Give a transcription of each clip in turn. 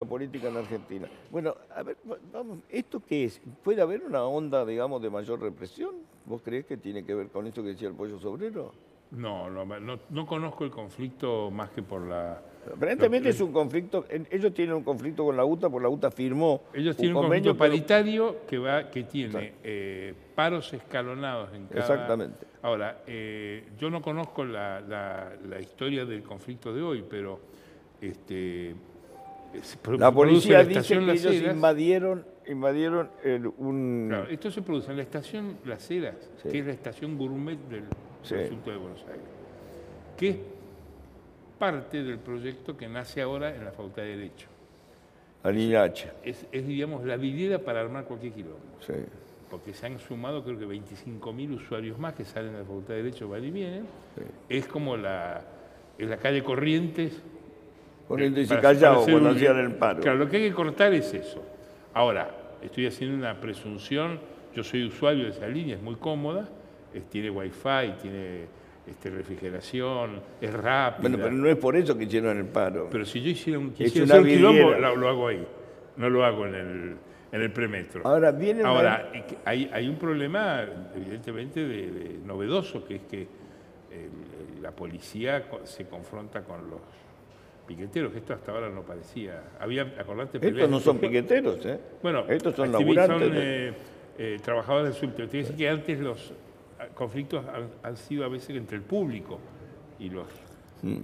política en Argentina. Bueno, a ver, vamos, ¿esto qué es? ¿Puede haber una onda, digamos, de mayor represión? ¿Vos creés que tiene que ver con esto que decía el Pollo Sobrero? No conozco el conflicto más que por la... Aparentemente es un conflicto, ellos tienen un conflicto con la UTA, porque la UTA firmó Ellos un tienen un convenio, conflicto paritario que tiene paros escalonados en cada... Exactamente. Ahora, yo no conozco la historia del conflicto de hoy, pero La policía dice que Las ellos Heras. invadieron Claro, esto se produce en la estación Las Heras, Sí. que es la estación gourmet del Sí. recinto de Buenos Aires, que es parte del proyecto que nace ahora en la Facultad de Derecho. La línea H. Es, digamos, la vidriera para armar cualquier quilombo. Sí. Porque se han sumado creo que 25.000 usuarios más que salen de la Facultad de Derecho, van y vienen. Sí. Es como es la calle Corrientes. Corrientes y Callao, cuando hacían el paro. Claro, lo que hay que cortar es eso. Ahora, estoy haciendo una presunción, yo soy usuario de esa línea, es muy cómoda, tiene wifi, tiene refrigeración, es rápida. Bueno, pero no es por eso que hicieron el paro. Pero si yo quisiera un quilombo, lo hago ahí, no lo hago en el premetro. Ahora, hay un problema evidentemente novedoso, que es que la policía se confronta con los piqueteros, que esto hasta ahora no parecía. Acordate, estos no son piqueteros, ¿eh? Bueno, estos son laburantes. Son trabajadores del subte. Te decir que antes los conflictos han sido a veces entre el público y los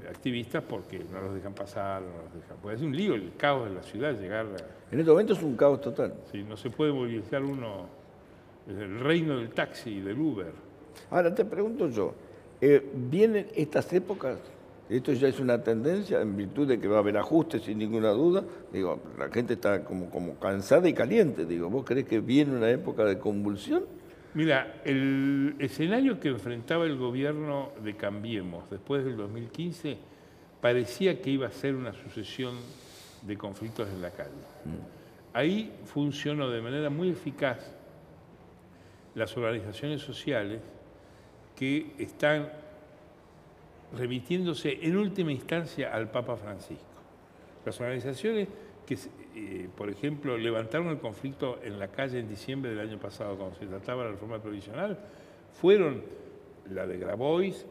activistas, porque no los dejan pasar, Puede ser un lío, el caos de la ciudad, llegar En este momento es un caos total. Sí, no se puede movilizar uno desde el reino del taxi y del Uber. Ahora te pregunto yo, ¿vienen estas épocas? Esto ya es una tendencia en virtud de que va a haber ajustes sin ninguna duda. Digo, la gente está como cansada y caliente. Digo, ¿vos creés que viene una época de convulsión? Mira, el escenario que enfrentaba el gobierno de Cambiemos después del 2015 parecía que iba a ser una sucesión de conflictos en la calle. Ahí funcionó de manera muy eficaz las organizaciones sociales que están remitiéndose en última instancia al Papa Francisco. Las organizaciones que, por ejemplo, levantaron el conflicto en la calle en diciembre del año pasado, cuando se trataba de la reforma provisional, fueron la de Grabois,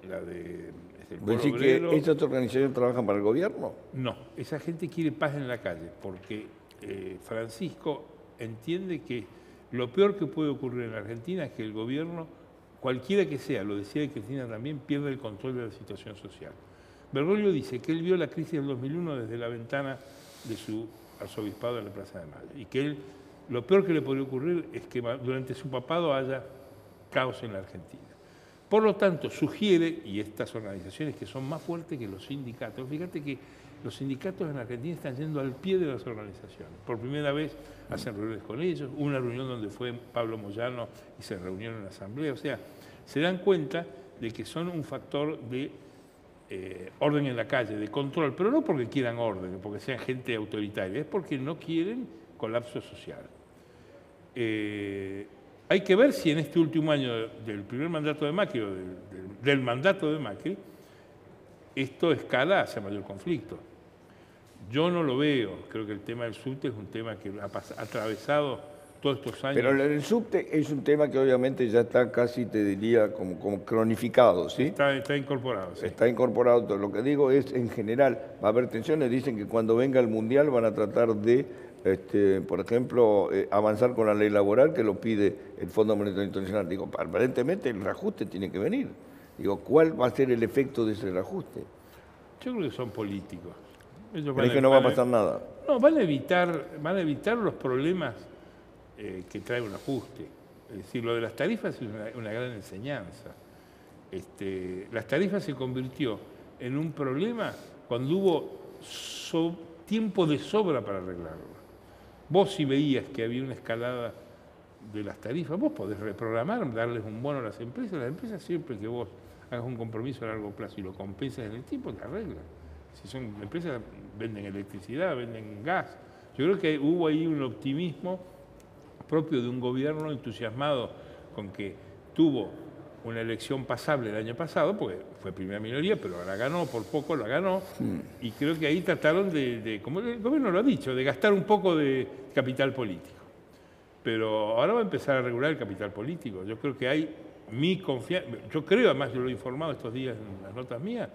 la de ¿Vos decís que estas organizaciones trabajan para el gobierno? No, esa gente quiere paz en la calle, porque Francisco entiende que lo peor que puede ocurrir en la Argentina es que el gobierno, cualquiera que sea, lo decía Cristina también, pierde el control de la situación social. Bergoglio dice que él vio la crisis del 2001 desde la ventana de su arzobispado en la Plaza de Mayo, y que lo peor que le podría ocurrir es que durante su papado haya caos en la Argentina. Por lo tanto, sugiere, y estas organizaciones que son más fuertes que los sindicatos, fíjate que los sindicatos en Argentina están yendo al pie de las organizaciones. Por primera vez hacen reuniones con ellos, una reunión donde fue Pablo Moyano y se reunieron en la asamblea. O sea, se dan cuenta de que son un factor de orden en la calle, de control, pero no porque quieran orden, porque sean gente autoritaria, es porque no quieren colapso social. Hay que ver si en este último año del primer mandato de Macri, o del mandato de Macri, esto escala hacia mayor conflicto. Yo no lo veo, creo que el tema del subte es un tema que ha atravesado todos estos años. Pero el subte es un tema que obviamente ya está casi, te diría, como cronificado, ¿sí? Está incorporado, sí. Está incorporado todo. Lo que digo es, en general, va a haber tensiones. Dicen que cuando venga el Mundial van a tratar de, por ejemplo, avanzar con la ley laboral que lo pide el Fondo Monetario Internacional. Digo, aparentemente el reajuste tiene que venir. Digo, ¿cuál va a ser el efecto de ese reajuste? Yo creo que son políticos. ¿Crees que no va a pasar nada? No, van a evitar los problemas que trae un ajuste. Es decir, lo de las tarifas es una gran enseñanza. Las tarifas se convirtió en un problema cuando hubo tiempo de sobra para arreglarlo. Vos, si veías que había una escalada de las tarifas, vos podés reprogramar, darles un bono a las empresas siempre que vos hagas un compromiso a largo plazo y lo compensas en el tiempo, te arreglan. Si son empresas, venden electricidad, venden gas. Yo creo que hubo ahí un optimismo propio de un gobierno entusiasmado con que tuvo una elección pasable el año pasado, porque fue primera minoría, pero la ganó, por poco la ganó, y creo que ahí trataron como el gobierno lo ha dicho, de gastar un poco de capital político. Pero ahora va a empezar a regular el capital político. Yo creo que hay mi confianza, yo creo, además yo lo he informado estos días en las notas mías,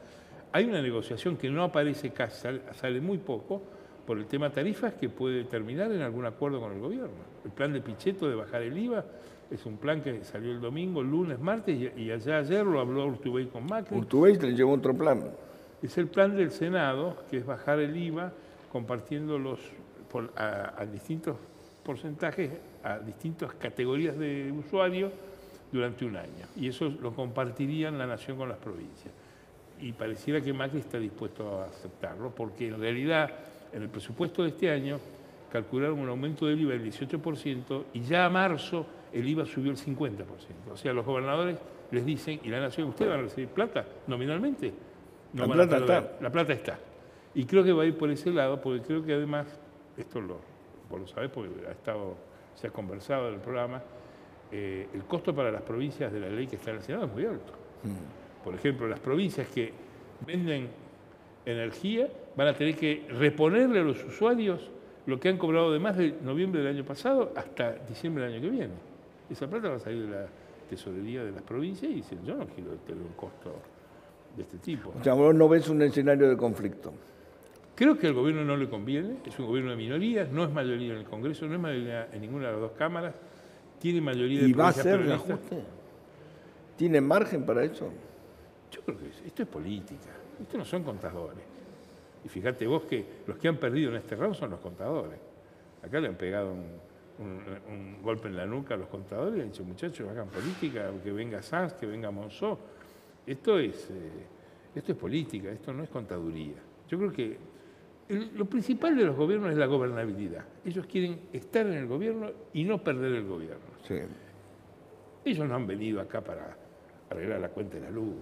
hay una negociación que no aparece casi, sale muy poco, por el tema tarifas, que puede terminar en algún acuerdo con el gobierno. El plan de Pichetto de bajar el IVA es un plan que salió el domingo, el lunes, martes, y allá ayer lo habló Urtubey con Macri. Urtubey le llevó otro plan. Es el plan del Senado, que es bajar el IVA compartiéndolos a distintos porcentajes, a distintas categorías de usuarios durante un año. Y eso lo compartirían la Nación con las provincias. Y pareciera que Macri está dispuesto a aceptarlo, porque en realidad en el presupuesto de este año calcularon un aumento del IVA del 18% y ya a marzo el IVA subió el 50%. O sea, los gobernadores les dicen, y la Nación, ¿ustedes van a recibir plata nominalmente? No, la plata está. La plata está. Y creo que va a ir por ese lado, porque creo que además, vos lo sabés, porque se ha conversado en el programa, el costo para las provincias de la ley que está en el Senado es muy alto. Por ejemplo, las provincias que venden energía van a tener que reponerle a los usuarios lo que han cobrado de más de noviembre del año pasado hasta diciembre del año que viene. Esa plata va a salir de la tesorería de las provincias y dicen, yo no quiero tener un costo de este tipo. O sea, vos no ves un escenario de conflicto. Creo que al gobierno no le conviene, es un gobierno de minorías, no es mayoría en el Congreso, no es mayoría en ninguna de las dos cámaras, tiene mayoría de ¿Y va a provincias ser el peronistas. ajuste? ¿Tiene margen para eso? Yo creo que esto es política, esto no son contadores. Y fíjate vos que los que han perdido en este round son los contadores. Acá le han pegado un golpe en la nuca a los contadores y han dicho, muchachos, hagan política, que venga Sanz, que venga Monzó. Esto es política, esto no es contaduría. Yo creo que lo principal de los gobiernos es la gobernabilidad. Ellos quieren estar en el gobierno y no perder el gobierno. Sí. Ellos no han venido acá para arreglar la cuenta de la luz.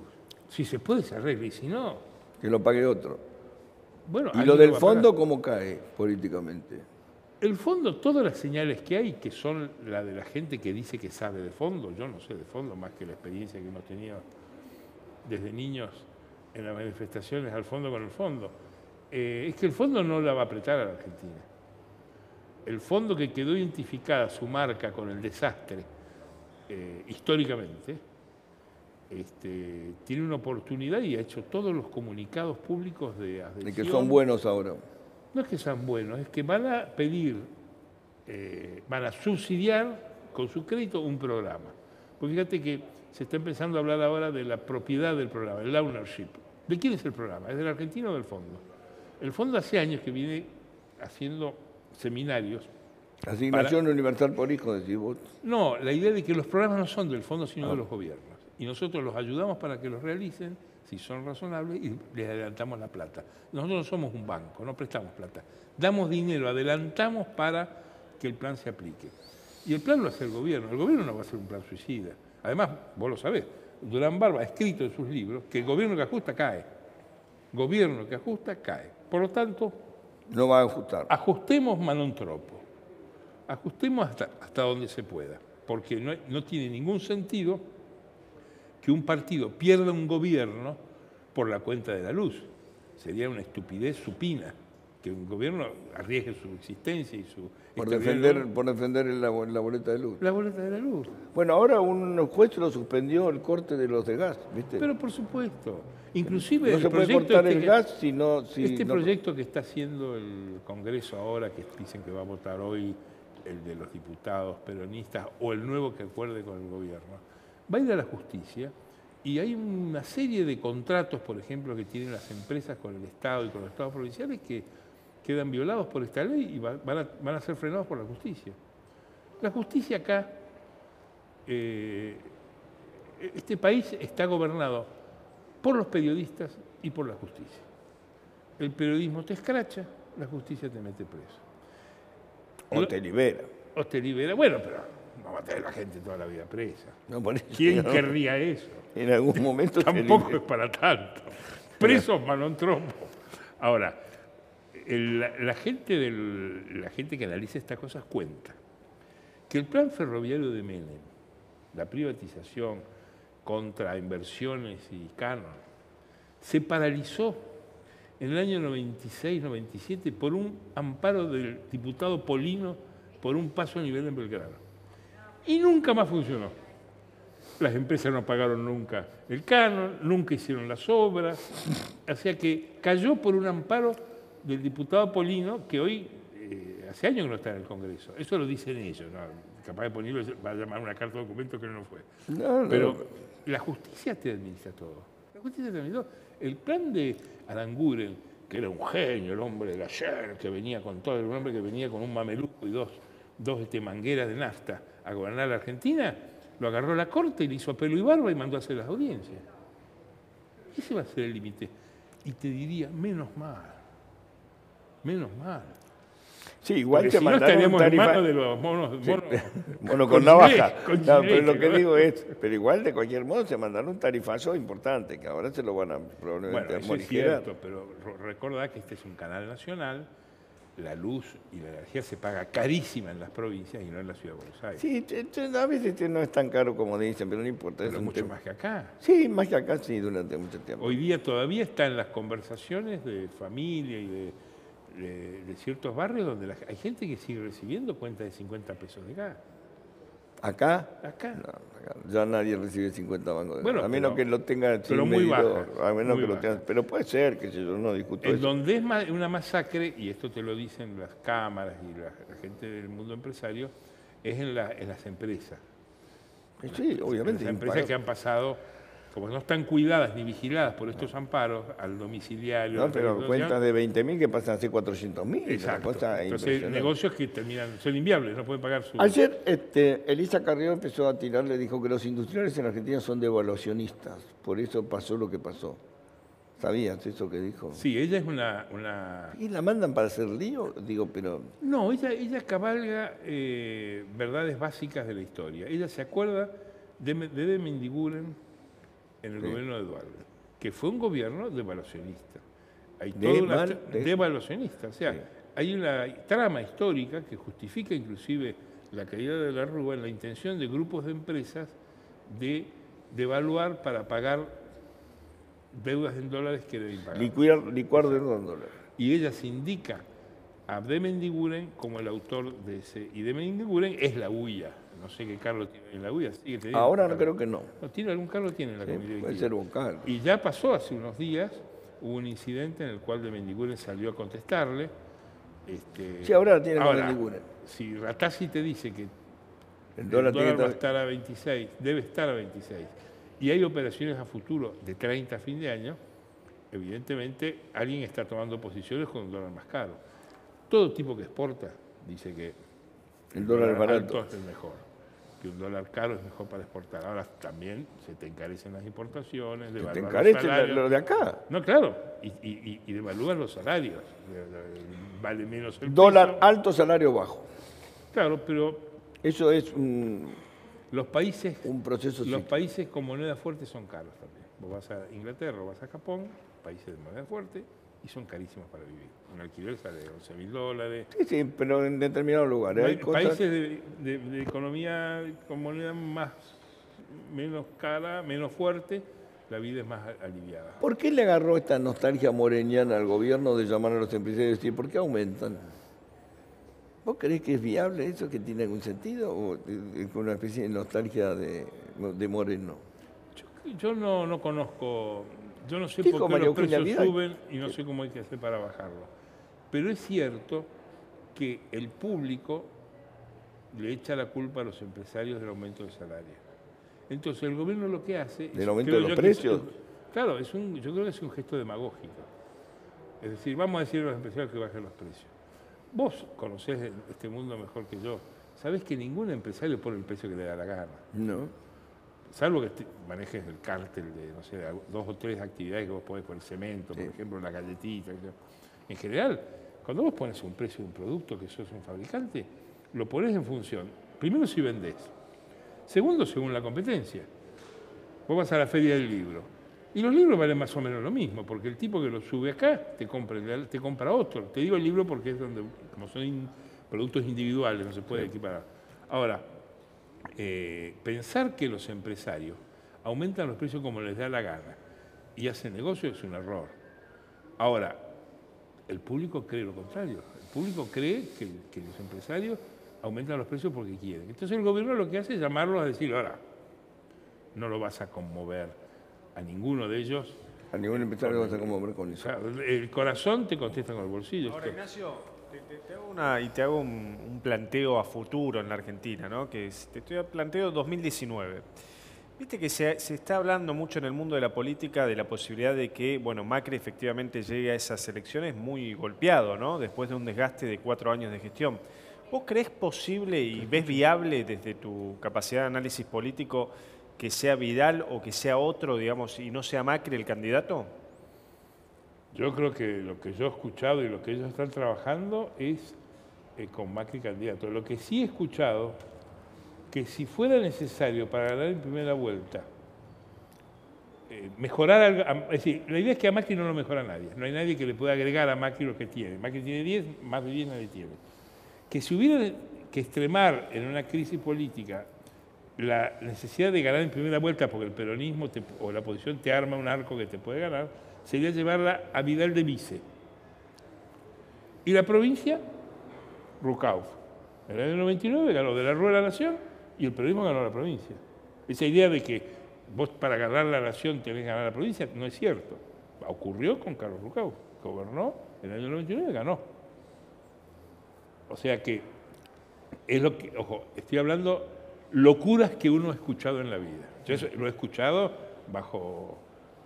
Si se puede, se arregla, y si no... Que lo pague otro. Bueno, ¿Y lo del fondo cómo cae políticamente? El fondo, todas las señales que hay, que son la de la gente que dice que sabe de fondo, yo no sé de fondo más que la experiencia que hemos tenido desde niños en las manifestaciones al fondo con el fondo, es que el fondo no la va a apretar a la Argentina. El fondo, que quedó identificada su marca con el desastre históricamente, tiene una oportunidad y ha hecho todos los comunicados públicos de adhesión. De que son buenos ahora. No es que sean buenos, es que van a pedir, van a subsidiar con su crédito un programa. Porque fíjate que se está empezando a hablar ahora de la propiedad del programa, el ownership. ¿De quién es el programa? ¿Es del argentino o del fondo? El fondo hace años que viene haciendo seminarios. Asignación universal por hijo, decís vos. No, la idea de que los programas no son del fondo, sino de los gobiernos. Y nosotros los ayudamos para que los realicen, si son razonables, y les adelantamos la plata. Nosotros no somos un banco, no prestamos plata. Damos dinero, adelantamos para que el plan se aplique. Y el plan lo hace el gobierno no va a hacer un plan suicida. Además, vos lo sabés, Durán Barba ha escrito en sus libros que el gobierno que ajusta cae. Gobierno que ajusta cae. Por lo tanto, no va a ajustar. Ajustemos manontropo. Ajustemos hasta donde se pueda. Porque no tiene ningún sentido que un partido pierda un gobierno por la cuenta de la luz. Sería una estupidez supina que un gobierno arriesgue su existencia y su... Por defender la boleta de luz. La boleta de la luz. Bueno, ahora un juez lo suspendió el corte de los de gas, ¿viste? Pero por supuesto. Inclusive no se puede cortar el gas si no... proyecto que está haciendo el Congreso ahora, que dicen que va a votar hoy el de los diputados peronistas o el nuevo que acuerde con el gobierno, va a ir a la justicia y hay una serie de contratos, por ejemplo, que tienen las empresas con el Estado y con los estados provinciales que quedan violados por esta ley y van a ser frenados por la justicia. La justicia acá, este país está gobernado por los periodistas y por la justicia. El periodismo te escracha, la justicia te mete preso. O te libera. O te libera. Bueno, pero no va a tener la gente toda la vida presa. No, por eso, ¿Quién querría eso? En algún momento tampoco es para tanto. Presos manontropo. Ahora, la gente que analiza estas cosas cuenta que el plan ferroviario de Menem, la privatización contra inversiones y canon, se paralizó en el año 96-97 por un amparo del diputado Polino por un paso a nivel en Belgrano. Y nunca más funcionó. Las empresas no pagaron nunca el canon, nunca hicieron las obras, o sea que cayó por un amparo del diputado Polino, que hoy, hace años que no está en el Congreso. Eso lo dicen ellos, ¿no? Capaz de Polino va a llamar una carta de documento que no fue. No. Pero la justicia te administra todo. La justicia te administra todo. El plan de Aranguren, que era un genio, el hombre del ayer, que venía con todo, el hombre que venía con un mameluco y dos mangueras de nafta a gobernar la Argentina, lo agarró la corte y le hizo a pelo y barba y mandó a hacer las audiencias. Ese va a ser el límite. Y te diría, menos mal. Menos mal. Sí, igual porque te si no mandaron estaríamos un en manos tarifazo. de los monos Bueno, con navaja. con No, chilete, pero lo que ¿no? digo es, pero igual de cualquier modo se mandaron un tarifazo importante, que ahora se lo van a Bueno, probablemente eso es morigerar. cierto, pero recordá que este es un canal nacional, la luz y la energía se paga carísima en las provincias y no en la ciudad de Buenos Aires. Sí, a veces no es tan caro como dicen, pero no importa. pero es un mucho tema. más que acá. Sí, más que acá sí, durante mucho tiempo. Hoy día todavía está en las conversaciones de familia y de ciertos barrios donde hay gente que sigue recibiendo cuentas de 50 pesos de gas. ¿Acá? Acá. No, acá ya nadie recibe 50 bancos de Bueno, gas, a menos pero- que lo tenga pero sin muy medidor, bajas, a menos muy que lo tenga, bajas. pero puede ser, que yo no discuto En eso. donde es una masacre, y esto te lo dicen las cámaras y la gente del mundo empresario, es en las empresas. Sí, obviamente. Las empresas que han pasado, como no están cuidadas ni vigiladas por estos amparos, al domiciliario. No, a la pero regulación. cuentas de 20.000 que pasan a ser 400.000. Exacto. Cosa Entonces, impresionante. negocios que son inviables, no pueden pagar su... Ayer Elisa Carrió empezó a tirarle, dijo que los industriales en Argentina son devaluacionistas, por eso pasó lo que pasó. ¿Sabías eso que dijo? Sí, ella es una... ¿Y la mandan para hacer lío? Digo, pero... No, ella cabalga verdades básicas de la historia. Ella se acuerda de Mendiguren en el gobierno de Dualde, que fue un gobierno devaluacionista. Hay toda una devaluacionista, o sea, Sí. hay una trama histórica que justifica inclusive la caída de la Rúa en la intención de grupos de empresas de devaluar para pagar deudas en dólares que deben pagar. Licuar de dólares. Y ella se indica a de Mendiguren como el autor de ese. Y de Mendiguren es la huya. No sé qué cargo tiene en la huya. Sigue teniendo Ahora no cargo. creo que no. No, tiene algún cargo, tiene en la Sí, comité puede directiva. ser vocal. Y ya pasó hace unos días, hubo un incidente en el cual de Mendiguren salió a contestarle. Sí, ahora la tiene con ahora, Mendiguren. si Ratazzi te dice que El el dólar dólar va a tiene... estar a 26, debe estar a 26, y hay operaciones a futuro de 30 a fin de año, evidentemente alguien está tomando posiciones con un dólar más caro. Todo tipo que exporta dice que El dólar es barato. alto es el mejor, que un dólar caro es mejor para exportar. Ahora también se te encarecen las importaciones, Te devalúan los encarece salarios. lo de acá. No, claro, y devalúan los salarios. Vale menos el Dólar peso. alto, salario bajo. Claro, pero Eso es un los países proceso Los cíclico. países con moneda fuerte son caros también. Vos vas a Inglaterra o vas a Japón, países de moneda fuerte, y son carísimos para vivir. Un alquiler sale de $11.000. Sí, sí, pero en determinados lugares. Hay cosas... Países de economía con moneda menos cara, menos fuerte, la vida es más aliviada. ¿Por qué le agarró esta nostalgia moreñana al gobierno de llamar a los empresarios y decir, ¿por qué aumentan? ¿Vos creés que es viable eso, que tiene algún sentido? ¿O es una especie de nostalgia de Moreno? Yo no conozco, yo no sé Dijo por qué María los Eugenia precios Vidal. suben y no sé cómo hay que hacer para bajarlo. Pero es cierto que el público le echa la culpa a los empresarios del aumento del salario. Entonces el gobierno lo que hace... ¿Del aumento de creo los yo que precios? claro, yo creo que es un gesto demagógico. Es decir, vamos a decirle a los empresarios que bajen los precios. Vos conocés este mundo mejor que yo. Sabés que ningún empresario pone el precio que le da la gana. No. Salvo que manejes el cártel de, no sé, 2 o 3 actividades que vos podés poner cemento, por ejemplo, la galletita. En general, cuando vos pones un precio de un producto que sos un fabricante, lo pones en función, primero si vendés, segundo según la competencia. Vos vas a la feria del libro y los libros valen más o menos lo mismo, porque el tipo que lo sube acá te compra otro. Te digo el libro porque es donde, como son productos individuales, no se puede equiparar. Ahora, pensar que los empresarios aumentan los precios como les da la gana y hacen negocio, es un error. Ahora, el público cree lo contrario. El público cree que los empresarios aumentan los precios porque quieren. Entonces el gobierno lo que hace es llamarlos a decir, ahora, no lo vas a conmover a ninguno de ellos. A ningún empresario vas a conmover con eso. O sea, el corazón te contesta con el bolsillo. Ahora, Ignacio, te hago un planteo a futuro en la Argentina, ¿no? Planteo 2019. Viste que se está hablando mucho en el mundo de la política de la posibilidad de que, bueno, Macri efectivamente llegue a esas elecciones muy golpeado, ¿no? Después de un desgaste de 4 años de gestión. ¿Vos creés posible y ves viable desde tu capacidad de análisis político que sea Vidal o que sea otro, digamos, y no sea Macri el candidato? Yo creo que lo que yo he escuchado y lo que ellos están trabajando es con Macri candidato. Lo que sí he escuchado, que si fuera necesario para ganar en primera vuelta, mejorar algo, es decir, la idea es que a Macri no lo mejora nadie. No hay nadie que le pueda agregar a Macri lo que tiene. Macri tiene 10, más de 10 nadie tiene. Que si hubiera que extremar en una crisis política la necesidad de ganar en primera vuelta porque el peronismo o la oposición te arma un arco que te puede ganar, sería llevarla a Vidal de vice. Y la provincia, Rucauf. En el año 99 ganó de la Rúa de la Nación y el peronismo ganó la provincia. Esa idea de que vos para ganar la nación tenés que ganar la provincia no es cierto. Ocurrió con Carlos Rucauf. Gobernó en el año 99 y ganó. O sea que es lo que, ojo, estoy hablando locuras que uno ha escuchado en la vida. Yo eso lo he escuchado bajo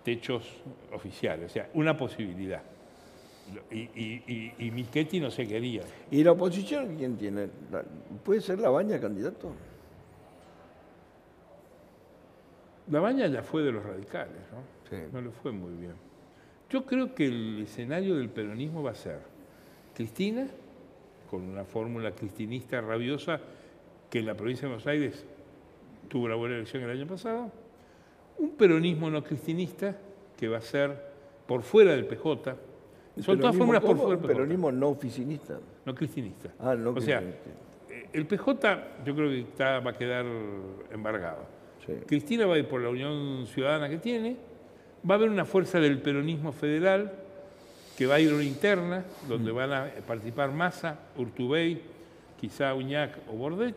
techos oficiales, o sea, una posibilidad. Y Michetti no se quería. ¿Y la oposición quién tiene? ¿Puede ser Labaña candidato? Labaña ya fue de los radicales, ¿no? Sí. No le fue muy bien. Yo creo que el escenario del peronismo va a ser Cristina, con una fórmula cristinista rabiosa que en la provincia de Buenos Aires tuvo una buena elección el año pasado, un peronismo no cristinista que va a ser por fuera del PJ. Son todas fórmulas por fuera del PJ. Peronismo no oficinista. No cristinista. Ah, no o sea, cristinista. el PJ yo creo que va a quedar embargado. Sí. Cristina va a ir por la Unión Ciudadana que tiene, va a haber una fuerza del peronismo federal que va a ir a una interna, donde van a participar Massa, Urtubey, quizá Uñac o Bordet,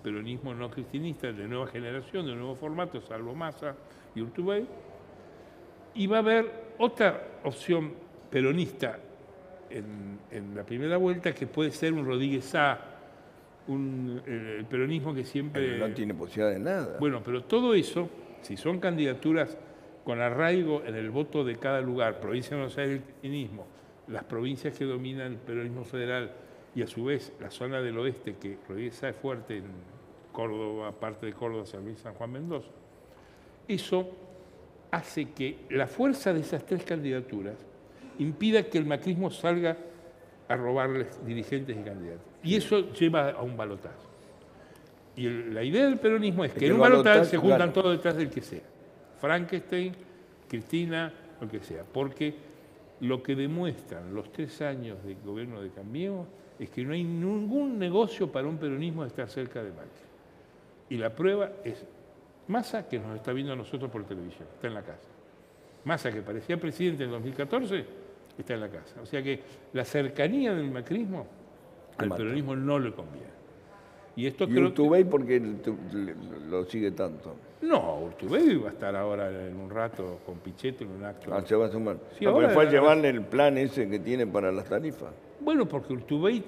peronismo no cristinista de nueva generación, de nuevo formato, salvo Massa y Urtubey. Y va a haber otra opción peronista en la primera vuelta que puede ser un Rodríguez Sá, el peronismo que siempre... No tiene posibilidad de nada. Bueno, pero todo eso, si son candidaturas con arraigo en el voto de cada lugar, provincia de Buenos Aires el cristinismo, las provincias que dominan el peronismo federal y a su vez la zona del oeste, que Rodríguez Sá es fuerte en Córdoba, parte de Córdoba, San Luis, San Juan, Mendoza, eso hace que la fuerza de esas tres candidaturas impida que el macrismo salga a robarles dirigentes y candidatos. Y eso lleva a un balotaje. Y la idea del peronismo es que en un balotaje se juntan todos detrás del que sea. Frankenstein, Cristina, lo que sea. Porque lo que demuestran los 3 años de gobierno de Cambiemos es que no hay ningún negocio para un peronismo de estar cerca de Macri. Y la prueba es Massa, que nos está viendo a nosotros por televisión, está en la casa. Massa, que parecía presidente en 2014, está en la casa. O sea que la cercanía del macrismo al peronismo no le conviene. Y esto creo Urtubey, ¿por qué lo sigue tanto? No, Urtubey va a estar ahora en un rato con Pichetto en un acto. Se va a sumar. Sí, ahora fue a llevarle el plan ese que tiene para las tarifas. Bueno, porque Urtubey,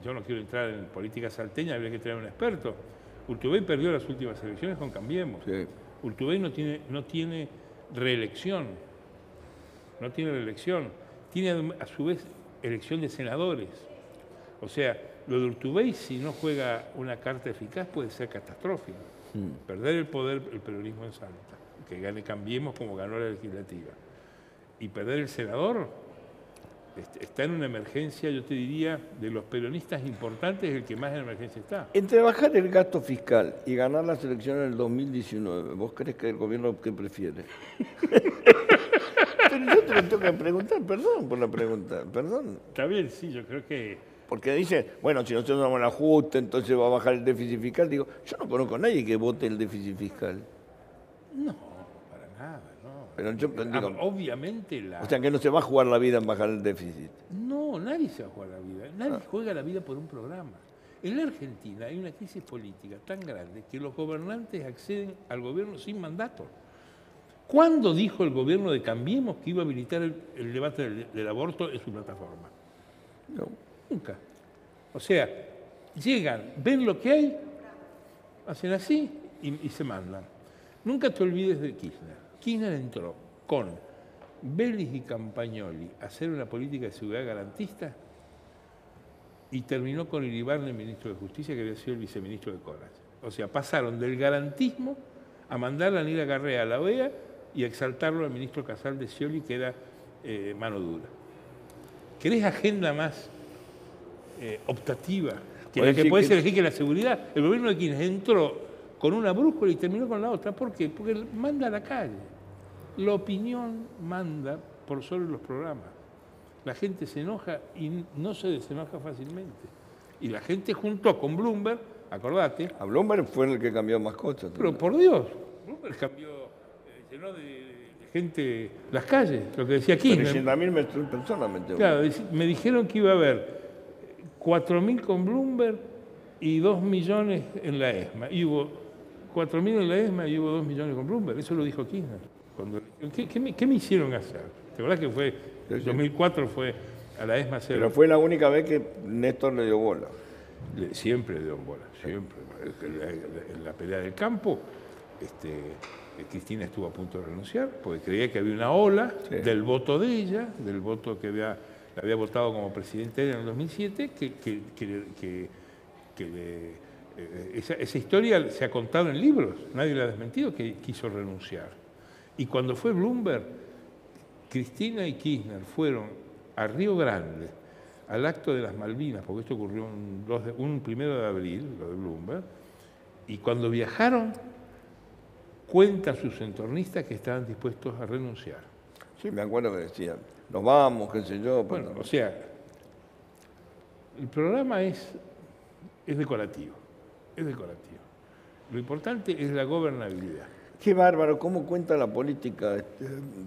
yo no quiero entrar en política salteña, habría que traer un experto. Urtubey perdió las últimas elecciones con Cambiemos. Sí. Urtubey no tiene reelección. No tiene reelección. Tiene a su vez elección de senadores. O sea, lo de Urtubey, si no juega una carta eficaz, puede ser catastrófico. Perder el poder, el peronismo en Salta, que gane Cambiemos como ganó la legislativa. Y perder el senador, está en una emergencia, yo te diría, de los peronistas importantes, el que más en emergencia está. Entre bajar el gasto fiscal y ganar las elecciones en el 2019, ¿vos crees que el gobierno qué prefiere? Pero yo te lo tengo que preguntar, perdón por la pregunta, perdón. Está bien, sí, yo creo que... Porque dice, bueno, si nosotros damos el ajuste, entonces va a bajar el déficit fiscal. Digo, yo no conozco a nadie que vote el déficit fiscal. No, para nada, no. Pero yo digo, Obviamente o sea que no se va a jugar la vida en bajar el déficit. No, nadie se va a jugar la vida. Nadie juega la vida por un programa. En la Argentina hay una crisis política tan grande que los gobernantes acceden al gobierno sin mandato. ¿Cuándo dijo el gobierno de Cambiemos que iba a habilitar el debate del aborto en su plataforma? No. Nunca. O sea, llegan, ven lo que hay, hacen así y se mandan. Nunca te olvides de Kirchner. Kirchner entró con Vélez y Campagnoli a hacer una política de seguridad garantista y terminó con Iribarne, el ministro de Justicia, que había sido el viceministro de Corach. O sea, pasaron del garantismo a mandar a Aníbal Garrea a la OEA y a exaltarlo al ministro Casal de Scioli, que era mano dura. ¿Querés agenda más optativa que la que puedes elegir que la seguridad? El gobierno de Kirchner entró con una brújula y terminó con la otra. ¿Por qué? Porque manda a la calle. La opinión manda por sobre los programas. La gente se enoja y no se desenoja fácilmente. Y la gente juntó con Bloomberg, acordate. A Bloomberg fue el que cambió más cosas. Pero por Dios, Bloomberg cambió, llenó de gente las calles, lo que decía Kirchner. 300.000 personas metió. Claro, me dijeron que iba a haber 4.000 con Bloomberg y 2 millones en la ESMA. Y hubo 4.000 en la ESMA y hubo 2 millones con Bloomberg. Eso lo dijo Kirchner. ¿Qué me hicieron hacer? ¿Te acordás que fue, en 2004 fue a la ESMA 0? Pero fue la única vez que Néstor le dio bola. Siempre le dio bola, siempre. En la pelea del campo, Cristina estuvo a punto de renunciar porque creía que había una ola del voto de ella, del voto que la había votado como presidente en el 2007, esa historia se ha contado en libros, nadie la ha desmentido, que quiso renunciar. Y cuando fue Bloomberg, Cristina y Kirchner fueron a Río Grande, al acto de las Malvinas, porque esto ocurrió un 1 de abril, lo de Bloomberg, y cuando viajaron, cuentan sus entornistas que estaban dispuestos a renunciar. Sí, me acuerdo que decían, nos vamos, qué sé yo. Bueno, o sea, el programa es decorativo, es decorativo. Lo importante es la gobernabilidad. Qué bárbaro, cómo cuenta la política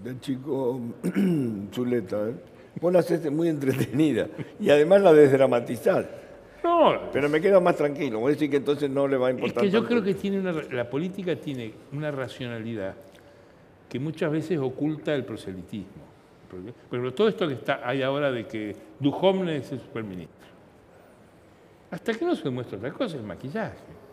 del chico Zuleta. Vos la haces muy entretenida y además la desdramatizás. No, pero me quedo más tranquilo. Voy a decir que entonces no le va a importar. Es que yo creo que la política tiene una racionalidad que muchas veces oculta el proselitismo. Pero todo esto que hay ahora de que Duhovne es el superministro. Hasta que no se demuestra otra cosa, es maquillaje.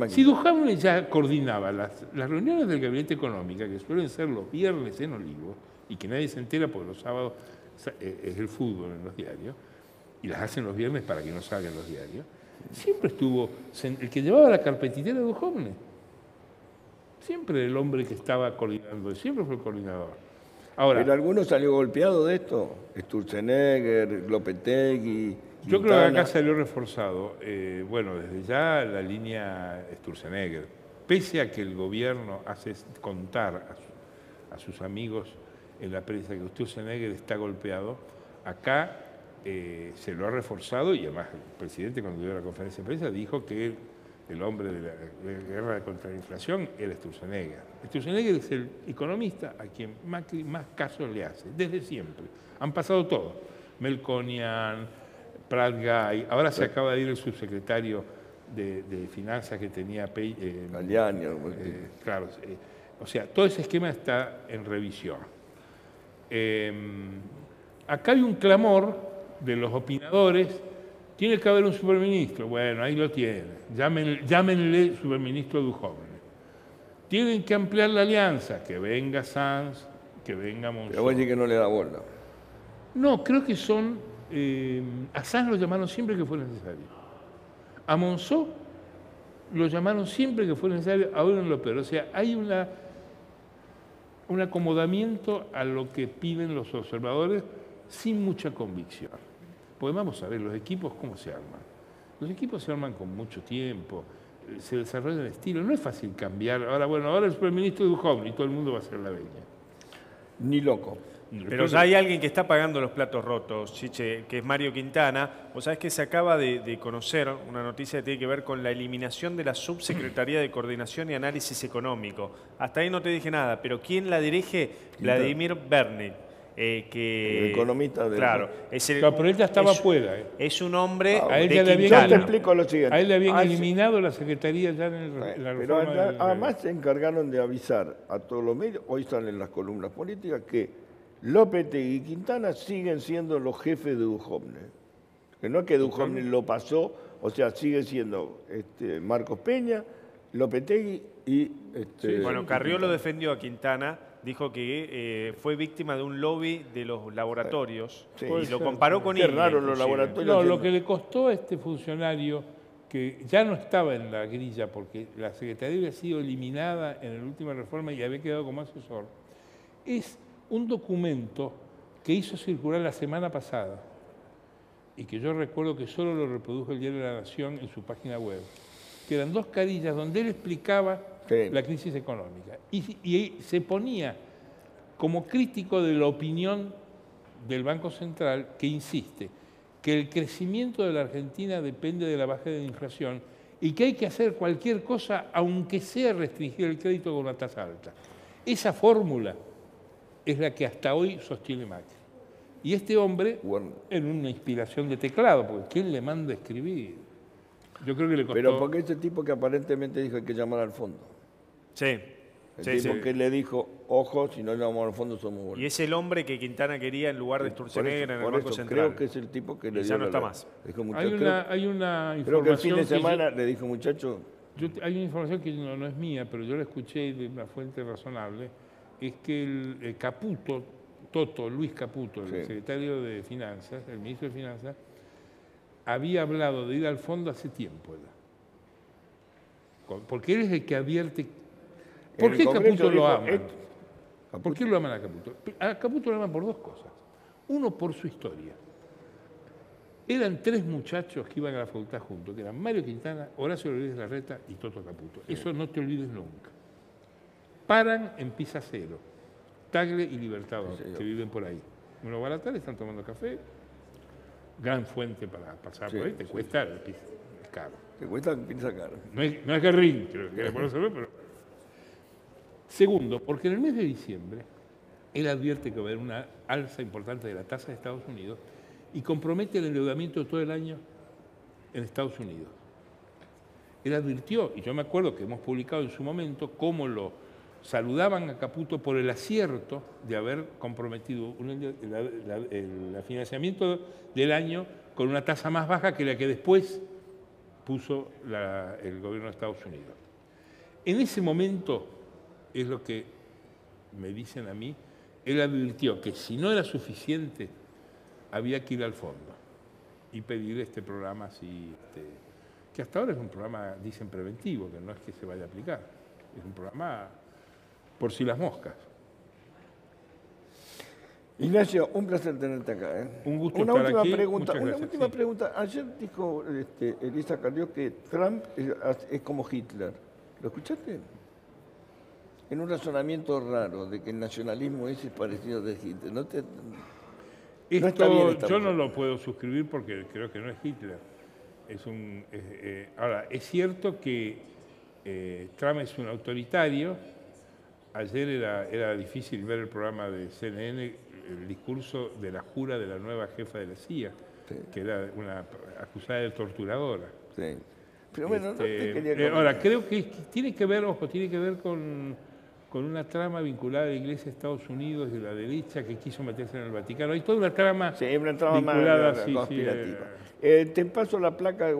Si Duhovne ya coordinaba las reuniones del Gabinete Económico, que suelen ser los viernes en Olivos, y que nadie se entera porque los sábados es el fútbol en los diarios, y las hacen los viernes para que no salgan los diarios, siempre estuvo, el que llevaba la carpetitera de Duhovne, siempre el hombre que estaba coordinando, siempre fue el coordinador. Ahora, ¿pero alguno salió golpeado de esto? Sturzenegger, Lopetegui, yo creo que acá salió reforzado, bueno, desde ya la línea Sturzenegger, pese a que el gobierno hace contar a sus amigos en la prensa que Sturzenegger está golpeado, acá se lo ha reforzado y además el presidente cuando dio la conferencia de prensa dijo que el hombre de la guerra contra la inflación era Sturzenegger. Sturzenegger es el economista a quien Macri más caso le hace, desde siempre. Han pasado todos, Melconian, Prat Gay, ahora se acaba de ir el subsecretario de Finanzas que tenía Galliani, claro, o sea, todo ese esquema está en revisión. Acá hay un clamor de los opinadores, tiene que haber un superministro. Bueno, ahí lo tienen, llámenle superministro Duhovne. Tienen que ampliar la alianza, que venga Sanz, que venga Monzó. Pero voy a decir que no le da bola. No, creo que son... a Sanz lo llamaron siempre que fue necesario. A Monzó lo llamaron siempre que fue necesario, ahora en lo peor. O sea, hay un acomodamiento a lo que piden los observadores sin mucha convicción. Porque vamos a ver, los equipos, ¿cómo se arman? Los equipos se arman con mucho tiempo, se desarrolla el estilo, no es fácil cambiar. Ahora, bueno, ahora el superministro Duhovne y todo el mundo va a hacer la veña. Ni loco. Pero ya hay alguien que está pagando los platos rotos, Chiche, que es Mario Quintana. Vos sabés que se acaba de conocer una noticia que tiene que ver con la eliminación de la Subsecretaría de Coordinación y Análisis Económico. Hasta ahí no te dije nada, pero ¿quién la dirige? Vladimir Berni. El economista del... Claro, pero él ya estaba fuera. Es un hombre a él de ya le Quintana. Yo te explico lo siguiente. A él le habían eliminado la secretaría ya en la Pero reforma. además se encargaron de avisar a todos los medios, hoy salen las columnas políticas, que Lopetegui y Quintana siguen siendo los jefes de Duhovne. Que no es que Duhovne lo pasó, o sea, sigue siendo Marcos Peña, Lopetegui y... Bueno, Carrió lo defendió a Quintana, dijo que fue víctima de un lobby de los laboratorios y lo comparó con Qué India, raro los inclusive. laboratorios. No, lo que le costó a este funcionario, que ya no estaba en la grilla porque la secretaría había sido eliminada en la última reforma y había quedado como asesor, es un documento que hizo circular la semana pasada y que yo recuerdo que solo lo reprodujo el diario de La Nación en su página web, que eran 2 carillas donde él explicaba la crisis económica y se ponía como crítico de la opinión del Banco Central, que insiste que el crecimiento de la Argentina depende de la bajada de la inflación y que hay que hacer cualquier cosa, aunque sea restringir el crédito con una tasa alta. Esa fórmula es la que hasta hoy sostiene Macri. Y este hombre, en una inspiración de teclado, porque ¿quién le manda a escribir? Yo creo que le costó... Pero porque ese tipo que aparentemente dijo hay que llamar al fondo. Sí. El tipo que le dijo, ojo, si no llamamos al fondo somos buenos. Y es el hombre que Quintana quería en lugar de Sturzenegger en el Banco Central. Creo que es el tipo que le dio... Ya no está más. Dijo, hay una información... Creo que el fin de semana le dijo, muchacho... Hay una información que no es mía, pero yo la escuché de una fuente razonable, es que el Caputo, Luis Caputo, el secretario de Finanzas, el ministro de Finanzas, había hablado de ir al fondo hace tiempo. Porque él es el que advierte... ¿Por qué Caputo lo aman? ¿Por qué lo aman a Caputo? A Caputo lo aman por 2 cosas. Uno, por su historia. Eran 3 muchachos que iban a la facultad juntos, que eran Mario Quintana, Horacio Rodríguez Larreta y Toto Caputo. Eso no te olvides nunca. Paran en Pisa Cero, Tagle y Libertador, que viven por ahí. Uno va a la tarde, están tomando café, gran fuente para pasar por ahí, te cuesta el piso, es caro. Te cuesta pinza caro. No es guerrín, creo que por eso, pero... Segundo, porque en el mes de diciembre él advierte que va a haber una alza importante de la tasa de Estados Unidos y compromete el endeudamiento todo el año en Estados Unidos. Él advirtió, y yo me acuerdo que hemos publicado en su momento cómo lo saludaban a Caputo por el acierto de haber comprometido el financiamiento del año con una tasa más baja que la que después puso el gobierno de Estados Unidos. En ese momento, es lo que me dicen a mí, él advirtió que si no era suficiente, había que ir al fondo y pedir este programa así, que hasta ahora es un programa, dicen, preventivo, que no es que se vaya a aplicar, es un programa por si las moscas. Ignacio, un placer tenerte acá. Un gusto una estar última aquí. Pregunta, Muchas una gracias. última pregunta. Ayer dijo Elisa Carrió que Trump es como Hitler. ¿Lo escuchaste? En un razonamiento raro de que el nacionalismo ese es parecido de Hitler. No está bien esta yo no lo puedo suscribir porque creo que no es Hitler. Ahora, es cierto que Trump es un autoritario. Ayer era difícil ver el programa de CNN, el discurso de la jura de la nueva jefa de la CIA, que era una acusada de torturadora. Sí. Pero bueno, no te quería ahora, creo que tiene que ver con una trama vinculada a la Iglesia de Estados Unidos de la derecha que quiso meterse en el Vaticano. Hay toda una trama, una trama vinculada más conspirativa. Te paso la placa que